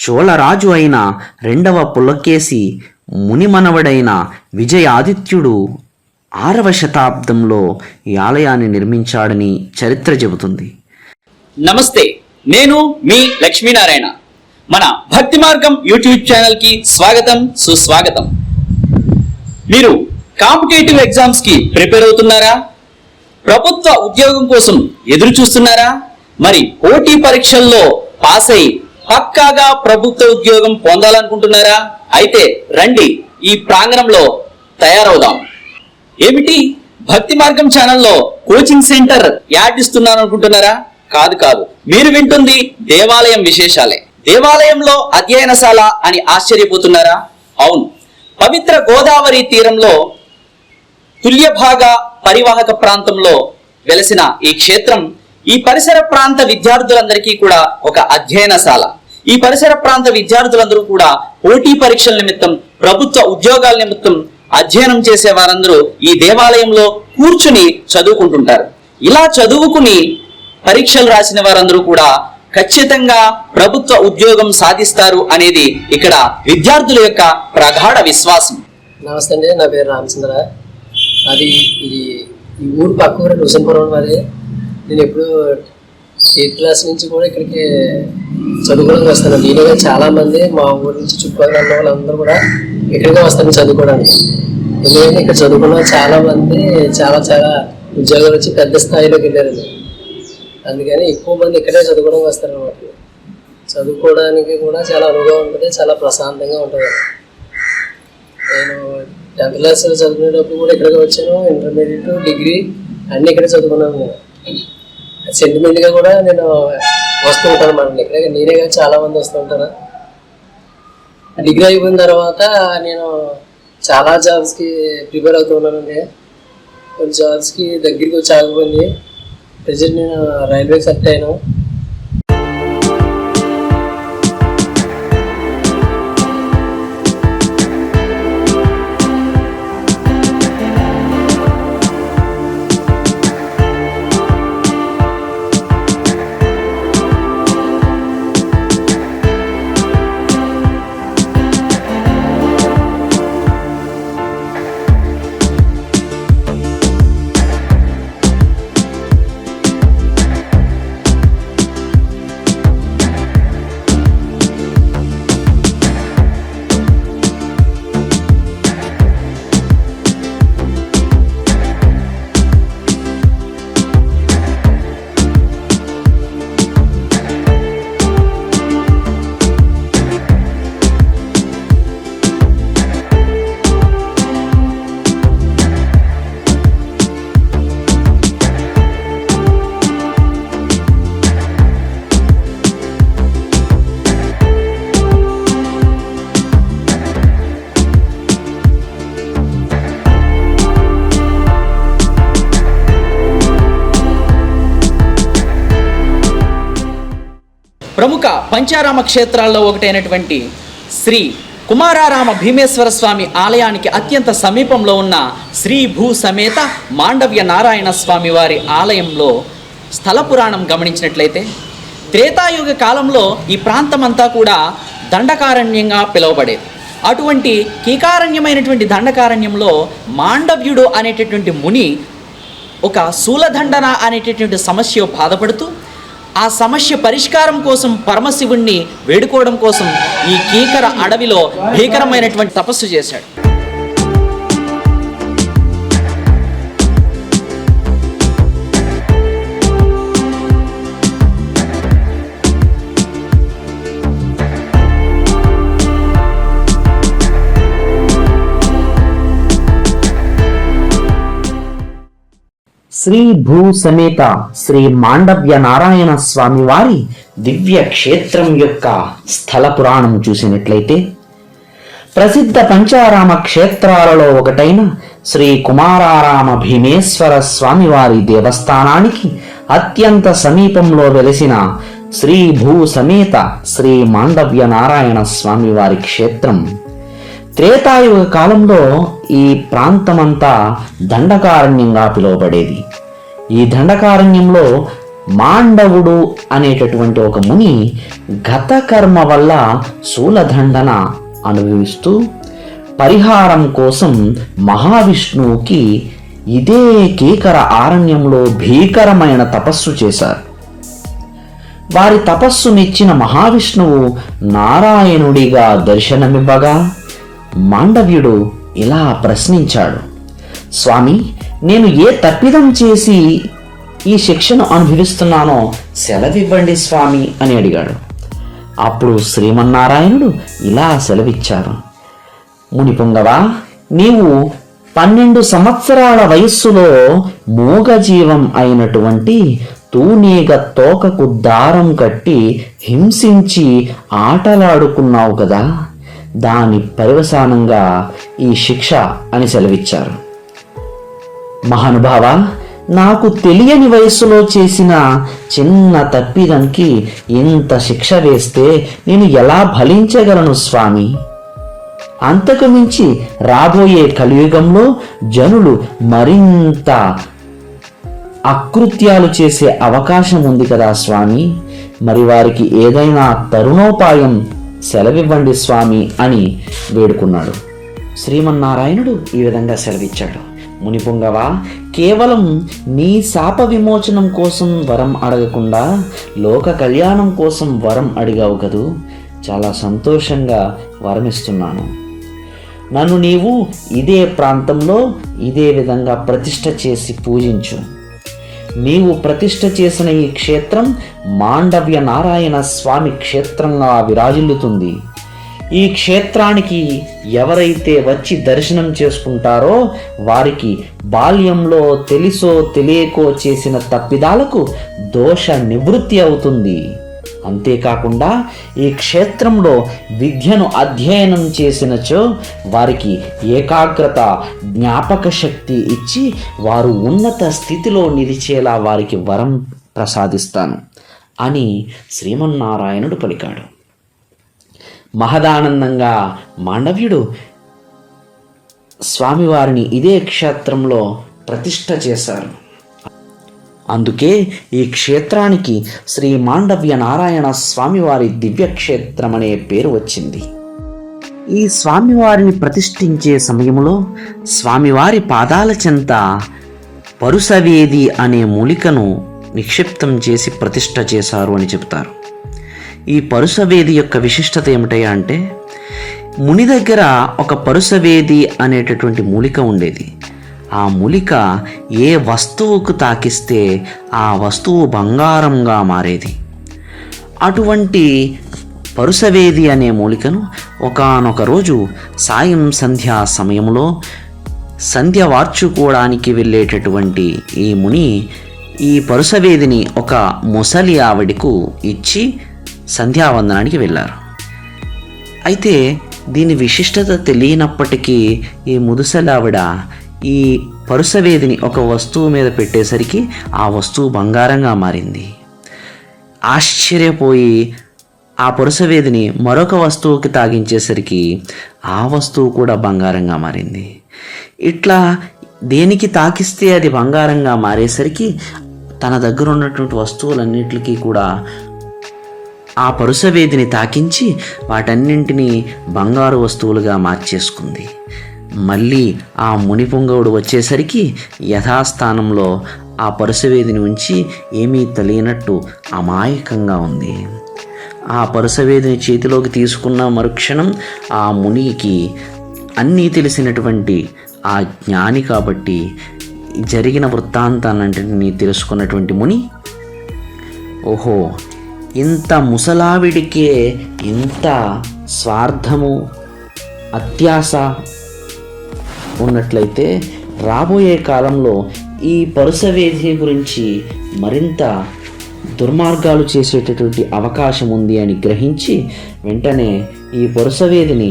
చోళరాజు అయిన రెండవ పులకేశి మునిమనవడైన విజయాదిత్యుడు 6వ శతాబ్దంలో ఈ ఆలయాన్ని నిర్మించాడని చరిత్ర చెబుతుంది. నమస్తే, నేను మీ లక్ష్మీనారాయణ. మన భక్తి మార్గం యూట్యూబ్ ఛానల్కి స్వాగతం, సుస్వాగతం. మీరు కాంపిటేటివ్ ఎగ్జామ్స్ కి ప్రిపేర్ అవుతున్నారా? ప్రభుత్వ ఉద్యోగం కోసం ఎదురు చూస్తున్నారా? మరి పోటీ పరీక్షల్లో పాస్ అయి పక్కాగా ప్రభుత్వ ఉద్యోగం పొందాలనుకుంటున్నారా? అయితే రండి, ఈ ప్రాంగణంలో తయారవుదాం. ఏమిటి, భక్తి మార్గం ఛానల్లో కోచింగ్ సెంటర్ యాడ్ ఇస్తున్నాను అనుకుంటున్నారా? కాదు, మీరు వింటుంది దేవాలయం విశేషాలే. దేవాలయంలో అధ్యయనశాల అని ఆశ్చర్యపోతున్నారా? అవును, పవిత్ర గోదావరి తీరంలో తుల్యభాగ పరివాహక ప్రాంతంలో వెలసిన ఈ క్షేత్రం ఈ పరిసర ప్రాంత విద్యార్థులందరికీ కూడా ఒక అధ్యయనశాల. ఈ పరిసర ప్రాంత విద్యార్థులందరూ కూడా పోటీ పరీక్షల నిమిత్తం, ప్రభుత్వ ఉద్యోగాల నిమిత్తం అధ్యయనం చేసే వారందరూ ఈ దేవాలయంలో కూర్చుని చదువుకుంటుంటారు. ఇలా చదువుకుని పరీక్షలు రాసిన వారందరూ కూడా ఖచ్చితంగా ప్రభుత్వ ఉద్యోగం సాధిస్తారు అనేది ఇక్కడ విద్యార్థుల యొక్క ప్రగాఢ విశ్వాసం. నమస్తే అండి, నా పేరు రామచంద్ర. అది ఈ ఊరు పక్క ఊరు హుసేన్పురం. మరి నేను ఎప్పుడు 8th క్లాస్ నుంచి కూడా ఇక్కడికి చదువుకోవడానికి వస్తాను. నేనే చాలామంది మా ఊరు నుంచి చుట్టుపక్కల ఉన్న వాళ్ళందరూ కూడా ఇక్కడికే వస్తాను చదువుకోవడానికి. ఎందుకంటే ఇక్కడ చదువుకున్న చాలామంది చాలా ఉద్యోగాలు వచ్చి పెద్ద స్థాయిలోకి వెళ్ళారండి. అందుకని ఎక్కువ మంది ఇక్కడే చదువుకోవడానికి వస్తారు అన్నమాట. చదువుకోవడానికి కూడా చాలా అనుభవం ఉంటుంది, చాలా ప్రశాంతంగా ఉంటుంది. నేను 10th క్లాస్ చదువుకునేటప్పుడు కూడా ఇక్కడికి వచ్చాను. ఇంటర్మీడియట్, డిగ్రీ అన్నీ ఇక్కడే చదువుకున్నాను. నేను సెంటిమెంట్గా కూడా నేను వస్తూ ఉంటాను అన్నమాట. ఇక్కడ నేనే కానీ చాలామంది వస్తూ ఉంటాను. డిగ్రీ అయిపోయిన తర్వాత నేను చాలా జాబ్స్కి ప్రిపేర్ అవుతూ ఉన్నానండి. కొన్ని జాబ్స్కి దగ్గరికి వచ్చి ఆగిపోయింది. ప్రజెంట్ నేను రైల్వేకి సెలెక్ట్ అయ్యాను. ప్రముఖ పంచారామ క్షేత్రాల్లో ఒకటైనటువంటి శ్రీ కుమారారామ భీమేశ్వర స్వామి ఆలయానికి అత్యంత సమీపంలో ఉన్న శ్రీ భూ సమేత మాండవ్య నారాయణ స్వామి వారి ఆలయంలో స్థల పురాణం గమనించినట్లయితే త్రేతాయుగ కాలంలో ఈ ప్రాంతమంతా కూడా దండకారణ్యంగా పిలువబడేది. అటువంటి కీకారణ్యమైనటువంటి దండకారణ్యంలో మాండవ్యుడు అనేటటువంటి ముని ఒక శూలదండన అనేటటువంటి సమస్య బాధపడుతూ ఆ సమస్య పరిష్కారం కోసం పరమశివుణ్ణి వేడుకోవడం కోసం ఈ కీకర అడవిలో భీకరమైనటువంటి తపస్సు చేశాడు. శ్రీ భూ సమేత శ్రీ మాండవ్య నారాయణ స్వామి వారి దివ్య క్షేత్రం యొక్క స్థల పురాణం చూసినట్లయితే ప్రసిద్ధ పంచారామ క్షేత్రాలలో ఒకటైన శ్రీ కుమారారామ భీమేశ్వర స్వామివారి దేవస్థానానికి అత్యంత సమీపంలో వెలిసిన శ్రీ భూ సమేత శ్రీ మాండవ్య నారాయణ స్వామివారి క్షేత్రం త్రేతాయుగ కాలంలో ఈ ప్రాంతమంతా దండకారణ్యంగా పిలువబడేది. ఈ దండకారణ్యంలో మాండవుడు అనేటటువంటి ఒక ముని గత కర్మ వల్ల శూలదండన అనుభవిస్తూ పరిహారం కోసం మహావిష్ణువుకి ఇదే కీకర ఆరణ్యంలో భీకరమైన తపస్సు చేశారు. వారి తపస్సు మెచ్చిన మహావిష్ణువు నారాయణుడిగా దర్శనమివ్వగా మాండవ్యుడు ఇలా ప్రశ్నించాడు, స్వామి, నేను ఏ తప్పిదం చేసి ఈ శిక్షను అనుభవిస్తున్నానో సెలవివ్వండి స్వామి అని అడిగాడు. అప్పుడు శ్రీమన్నారాయణుడు ఇలా సెలవిచ్చారు, మునిపుంగవా, నీవు 12 సంవత్సరాల వయస్సులో మూగజీవం అయినటువంటి తూనీగ తోకకు దారం కట్టి హింసించి ఆటలాడుకున్నావు కదా, దాని పర్యవసానంగా ఈ శిక్ష అని సెలవిచ్చారు. మహానుభావ, నాకు తెలియని వయస్సులో చేసిన చిన్న తప్పిదంకి ఇంత శిక్ష వేస్తే నేను ఎలా భరించగలను స్వామి? అంతకు మించి రాబోయే కలియుగంలో జనులు మరింత అకృత్యాలు చేసే అవకాశం ఉంది కదా స్వామి, మరి వారికి ఏదైనా తరుణోపాయం సెలవివ్వండి స్వామి అని వేడుకున్నాడు. శ్రీమన్నారాయణుడు ఈ విధంగా సెలవిచ్చాడు, మునిపుంగవా, కేవలం నీ శాప విమోచనం కోసం వరం అడగకుండా లోక కళ్యాణం కోసం వరం అడిగావు కదూ, చాలా సంతోషంగా వరమిస్తున్నాను. నన్ను నీవు ఇదే ప్రాంతంలో ఇదే విధంగా ప్రతిష్ఠ చేసి పూజించు. నీవు ప్రతిష్ఠ చేసిన ఈ క్షేత్రం మాండవ్య నారాయణ స్వామి క్షేత్రంగా విరాజిల్లుతుంది. ఈ క్షేత్రానికి ఎవరైతే వచ్చి దర్శనం చేసుకుంటారో వారికి బాల్యంలో తెలిసో తెలియకో చేసిన తప్పిదాలకు దోష నివృత్తి అవుతుంది. అంతేకాకుండా ఈ క్షేత్రంలో విద్యను అధ్యయనం చేసినచో వారికి ఏకాగ్రత, జ్ఞాపక శక్తి ఇచ్చి వారు ఉన్నత స్థితిలో నిలిచేలా వారికి వరం ప్రసాదిస్తాను అని శ్రీమన్నారాయణుడు పలికాడు. మహదానందంగా మాండవ్యుడు స్వామివారిని ఇదే క్షేత్రంలో ప్రతిష్ఠ చేశారు. అందుకే ఈ క్షేత్రానికి శ్రీ మాండవ్య నారాయణ స్వామివారి దివ్యక్షేత్రం అనే పేరు వచ్చింది. ఈ స్వామివారిని ప్రతిష్ఠించే సమయంలో స్వామివారి పాదాల చెంత పరుసవేది అనే మూలికను నిక్షిప్తం చేసి ప్రతిష్ఠ చేశారు అని చెబుతారు. ఈ పరుసవేది యొక్క విశిష్టత ఏమిటయ్యా అంటే, ముని దగ్గర ఒక పరుసవేది అనేటటువంటి మూలిక ఉండేది. ఆ మూలిక ఏ వస్తువుకు తాకిస్తే ఆ వస్తువు బంగారంగా మారేది. అటువంటి పరుసవేది అనే మూలికను ఒకానొక రోజు సాయం సంధ్యా సమయంలో సంధ్య వార్చుకోవడానికి వెళ్ళేటటువంటి ఈ ముని ఈ పరుసవేదిని ఒక ముసలి ఆవిడకు ఇచ్చి సంధ్యావందనానికి వెళ్ళారు. అయితే దీని విశిష్టత తెలియనప్పటికీ ఈ ముదుసలి ఆవిడ ఈ పరుసవేదిని ఒక వస్తువు మీద పెట్టేసరికి ఆ వస్తువు బంగారంగా మారింది. ఆశ్చర్యపోయి ఆ పరుసవేదిని మరొక వస్తువుకి తాగించేసరికి ఆ వస్తువు కూడా బంగారంగా మారింది. ఇట్లా దేనికి తాకిస్తే అది బంగారంగా మారేసరికి తన దగ్గర ఉన్నటువంటి వస్తువులన్నిటికీ కూడా ఆ పరుసవేదిని తాకించి వాటన్నింటినీ బంగారు వస్తువులుగా మార్చేసుకుంది. మళ్ళీ ఆ మునిపుంగవుడు వచ్చేసరికి యథాస్థానంలో ఆ పరుసవేదిని ఉంచి ఏమీ తెలియనట్టు అమాయకంగా ఉంది. ఆ పరుసవేదిని చేతిలోకి తీసుకున్న మరుక్షణం ఆ మునికి అన్నీ తెలిసినటువంటి ఆ జ్ఞాని కాబట్టి జరిగిన వృత్తాంతాన్నింటినీ తెలుసుకున్నటువంటి ముని, ఓహో, ఇంత ముసలావిడికే ఇంత స్వార్థము, అత్యాశ ఉన్నట్లయితే రాబోయే కాలంలో ఈ పరుసవేది గురించి మరింత దుర్మార్గాలు చేసేటటువంటి అవకాశం ఉంది అని గ్రహించి వెంటనే ఈ పరుసవేదిని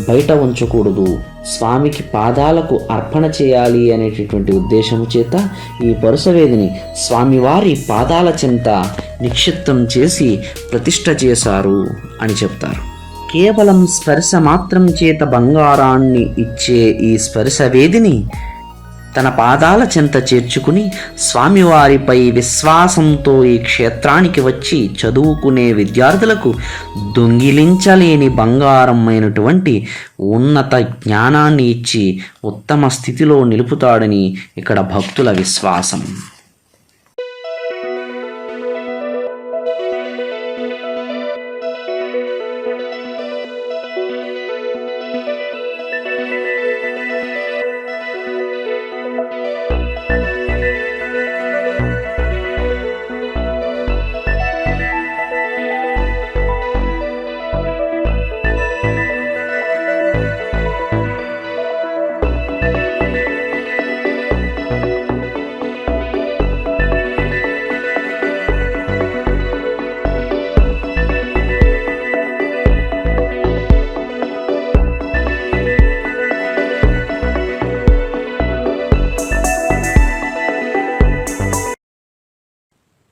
బయట ఉంచకూడదు, స్వామికి పాదాలకు అర్పణ చేయాలి అనేటటువంటి ఉద్దేశము చేత ఈ పరుసవేదిని స్వామివారి పాదాల చెంత నిక్షిప్తం చేసి ప్రతిష్ఠ చేశారు అని చెప్తారు. కేవలం స్పర్శ మాత్రం చేత బంగారాన్ని ఇచ్చే ఈ స్పర్శవేదిని తన పాదాల చెంత చేర్చుకుని స్వామివారిపై విశ్వాసంతో ఈ క్షేత్రానికి వచ్చి చదువుకునే విద్యార్థులకు దొంగిలించలేని బంగారమైనటువంటి ఉన్నత జ్ఞానాన్ని ఇచ్చి ఉత్తమ స్థితిలో నిలుపుతాడని ఇక్కడ భక్తుల విశ్వాసం.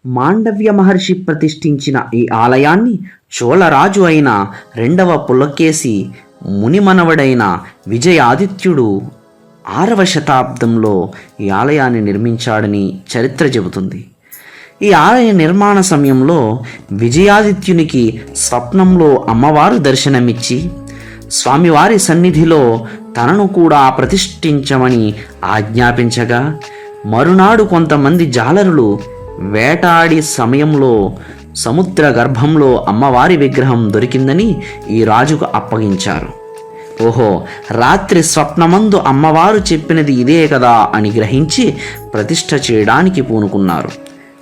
మాండవ్య మహర్షి ప్రతిష్ఠించిన ఈ ఆలయాన్ని చోళరాజు అయిన 2వ పులకేశి మునిమనవడైన విజయాదిత్యుడు 6వ శతాబ్దంలో ఈ ఆలయాన్ని నిర్మించాడని చరిత్ర చెబుతుంది. ఈ ఆలయ నిర్మాణ సమయంలో విజయాదిత్యునికి స్వప్నంలో అమ్మవారు దర్శనమిచ్చి స్వామివారి సన్నిధిలో తనను కూడా ప్రతిష్ఠించమని ఆజ్ఞాపించగా, మరునాడు కొంతమంది జాలరులు వేటాడి సమయంలో సముద్ర గర్భంలో అమ్మవారి విగ్రహం దొరికిందని ఈ రాజుకు అప్పగించారు. ఓహో, రాత్రి స్వప్నమందు అమ్మవారు చెప్పినది ఇదే కదా అని గ్రహించి ప్రతిష్ఠ చేయడానికి పూనుకున్నారు.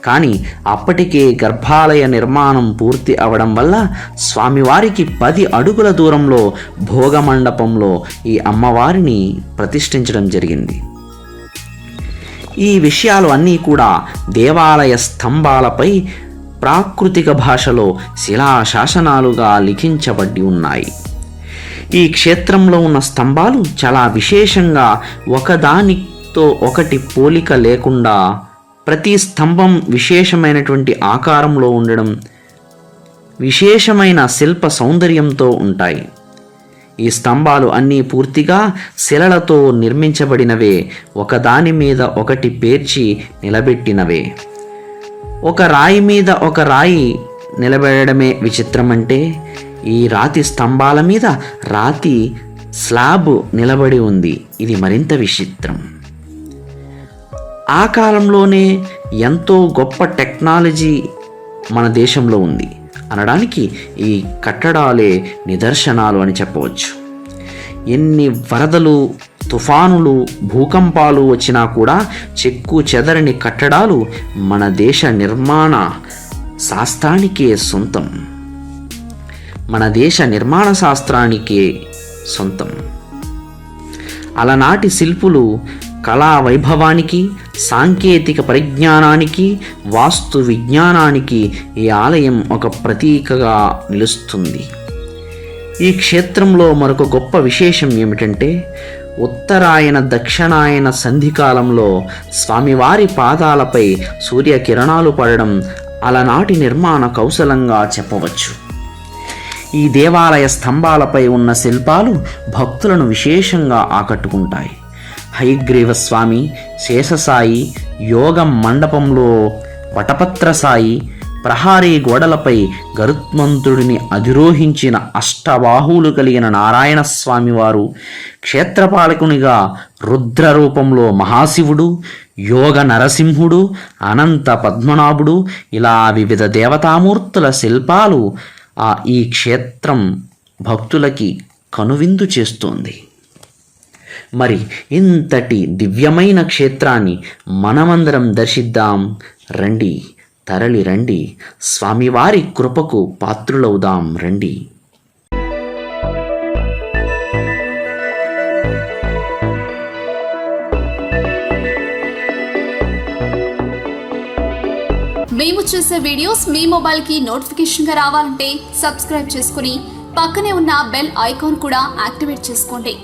కానీ అప్పటికే గర్భాలయ నిర్మాణం పూర్తి అవడం వల్ల స్వామివారికి 10 అడుగుల దూరంలో భోగమండపంలో ఈ అమ్మవారిని ప్రతిష్ఠించడం జరిగింది. ఈ విషయాలు అన్నీ కూడా దేవాలయ స్తంభాలపై ప్రాకృతిక భాషలో శిలాశాసనాలుగా లిఖించబడి ఉన్నాయి. ఈ క్షేత్రంలో ఉన్న స్తంభాలు చాలా విశేషంగా ఒకదానితో ఒకటి పోలిక లేకుండా ప్రతి స్తంభం విశేషమైనటువంటి ఆకారంలో ఉండడం, విశేషమైన శిల్ప సౌందర్యంతో ఉంటాయి. ఈ స్తంభాలు అన్నీ పూర్తిగా శిలలతో నిర్మించబడినవే, ఒకదాని మీద ఒకటి పేర్చి నిలబెట్టినవే. ఒక రాయి మీద ఒక రాయి నిలబెట్టడమే విచిత్రమంటే, ఈ రాతి స్తంభాల మీద రాతి స్లాబ్ నిలబడి ఉంది. ఇది మరింత విచిత్రం. ఆ కాలంలోనే ఎంతో గొప్ప టెక్నాలజీ మన దేశంలో ఉంది అనడానికి ఈ కట్టడాలే నిదర్శనాలు అని చెప్పవచ్చు. ఎన్ని వరదలు, తుఫానులు, భూకంపాలు వచ్చినా కూడా చెక్కు చెదరని కట్టడాలు మన దేశ నిర్మాణ శాస్త్రానికే సొంతం. మన దేశ నిర్మాణ శాస్త్రానికే సొంతం. అలనాటి శిల్పులు కళా వైభవానికి, సాంకేతిక పరిజ్ఞానానికి, వాస్తు విజ్ఞానానికి ఈ ఆలయం ఒక ప్రతీకగా నిలుస్తుంది. ఈ క్షేత్రంలో మరొక గొప్ప విశేషం ఏమిటంటే, ఉత్తరాయణ దక్షిణాయన సంధికాలంలో స్వామివారి పాదాలపై సూర్యకిరణాలు పడడం అలనాటి నిర్మాణ కౌశలంగా చెప్పవచ్చు. ఈ దేవాలయ స్తంభాలపై ఉన్న శిల్పాలు భక్తులను విశేషంగా ఆకట్టుకుంటాయి. హయగ్రీవ స్వామి, శేషసాయి, యోగ మండపంలో వటపత్రసాయి, ప్రహారీ గోడలపై గరుత్మంతుడిని అధిరోహించిన అష్టబాహువులు కలిగిన నారాయణ స్వామివారు, క్షేత్రపాలకునిగా రుద్ర రూపంలో మహాశివుడు, యోగ నరసింహుడు, అనంత పద్మనాభుడు, ఇలా వివిధ దేవతామూర్తుల శిల్పాలు ఈ క్షేత్రం భక్తులకి కనువిందు చేస్తోంది. మరి ఇంతటి దివ్యమైన క్షేత్రాన్ని మనమందరం దర్శిద్దాం. రండి, తరలి రండి, స్వామివారి కృపకు పాత్రులవుదాం రండి. మేము చేసే వీడియోస్ మీ మొబైల్కి నోటిఫికేషన్గా రావాలంటే సబ్స్క్రైబ్ చేసుకుని పక్కనే ఉన్న బెల్ ఐకాన్ కూడా యాక్టివేట్ చేసుకోండి.